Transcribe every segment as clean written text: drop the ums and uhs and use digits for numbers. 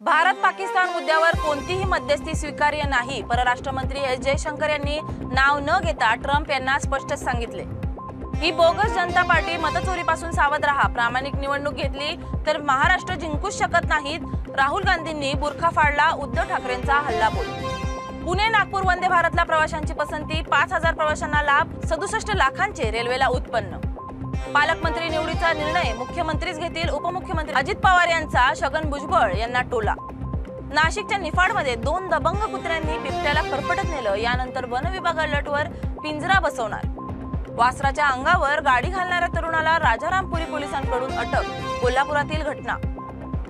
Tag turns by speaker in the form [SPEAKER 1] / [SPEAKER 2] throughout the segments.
[SPEAKER 1] भारत पाकिस्तान मुद्द्यावर कोणतीही मध्यस्थी स्वीकार्य नाही, परराष्ट्र मंत्री एस जयशंकर यांनी नाव न घेता ट्रम्प यांना स्पष्ट सांगितले। ही बोगस जनता पार्टी मतचोरीपासून सावध राहा, प्रामाणिक निवडणूक घेतली तर महाराष्ट्र जिंकूच शकत नाहीत। राहुल गांधींनी बुरखा फाडला, उद्धव ठाकरेंचा हल्लाबोल। पुणे नागपूर वंदे भारतला प्रवाशांची पसंती, 5000 प्रवाशांना लाभ, 67 लाखांचे रेल्वेला उत्पन्न। पालकमंत्री निवडीचा निर्णय मुख्यमंत्रीच घेतील, उपमुख्यमंत्री अजित पवार यांचा छगन भुजबळ यांना टोला। नाशिकच्या निफाडमध्ये 2 दबंग कुत्र्यांनी बिबट्याला फरफटत नेलं, यानंतर वन विभाग अलर्टवर पिंजरा बसवणार। वासराच्या अंगावर गाडी घालणाऱ्या तरुणाला राजारामपुरी पोलिसांकडून अटक, कोल्हापुरातील घटना।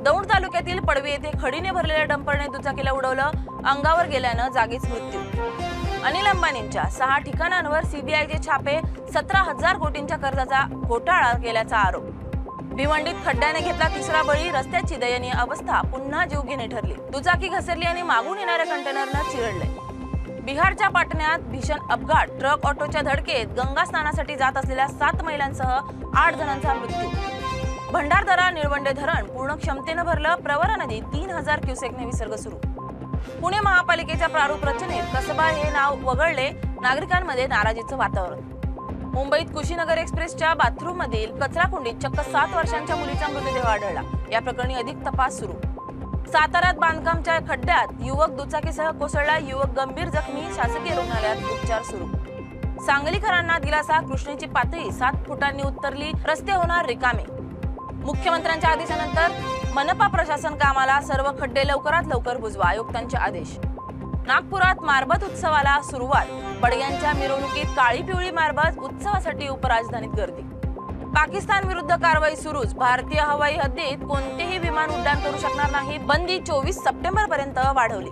[SPEAKER 1] दौंड तालुक्यातील पडवी येथे खडीने भरलेल्या डंपरने दुचाकीला उडवलं, अंगावर गेल्यानं जागीच मृत्यू। अनिल अंबानींच्या 6 ठिकाणांवर सीबीआयचे छापे, 17,000 कोटींच्या कर्जाचा घोटाळा केल्याचा आरोप। भिवंडीत खड्ड्याने घेतला 3रा बळी, रस्त्याची दयनीय अवस्था पुन्हा जीवघेणी ठरली, दुचाकी घसरली आणि मागून येणाऱ्या कंटेनरनं चिरडले। बिहारच्या पाटण्यात भीषण अपघात, ट्रक ऑटोच्या धडकेत गंगा स्नानासाठी जात असलेल्या 7 महिलांसह 8 जणांचा मृत्यू। भंडारदरा निळवंडे धरण पूर्ण क्षमतेनं भरलं, प्रवरा नदीत 3000 क्युसेकने विसर्ग सुरू। पुणे महापालिकेच्या प्रारूप रचनेत कसबा हे नाव वगळले, नागरिकांमध्ये नाराजीचं वातावरण। मुंबईत कुशीनगर एक्सप्रेसच्या बाथरूम मधील कचराकुंडीत चक्क 7 वर्षांच्या मुलीचा मृतदेह आढळला, या प्रकरणी अधिक तपास सुरू। साताऱ्यात बांधकामच्या खड्ड्यात युवक दुचाकीसह कोसळला, युवक गंभीर जखमी, शासकीय रुग्णालयात उपचार सुरू। सांगलीकरांना दिलासा, कृष्णेची पातळी 7 फुटांनी उतरली, रस्ते होणार रिकामे। मुख्यमंत्र्यांच्या आदेशानंतर मनपा प्रशासन कामाला, सर्व खड्डे लवकरात लवकर बुजवा, आयुक्तांचे आदेश। नागपुरात मारबत उत्सवाला सुरुवात, बडग्यांच्या मिरवणुकीत काळी पिवळी मारबत, उत्सवासाठी उपराजधानीत गर्दी। पाकिस्तान विरुद्ध कारवाई सुरूच, भारतीय हवाई हद्दीत कोणतेही विमान उड्डाण करू शकणार नाही, बंदी 24 सप्टेंबर पर्यंत वाढवली।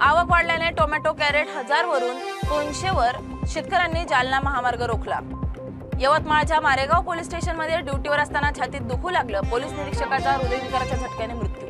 [SPEAKER 1] आवक वाढल्याने टोमॅटो कॅरेट 1000 वरून 200 वर, शेतकऱ्यांनी जालना महामार्ग रोखला। यवतमाळच्या मारेगाव पोलीस स्टेशनमध्ये ड्युटीवर असताना छातीत दुखू लागलं, पोलीस निरीक्षकाचा हृदयविकाराच्या झटक्याने मृत्यू।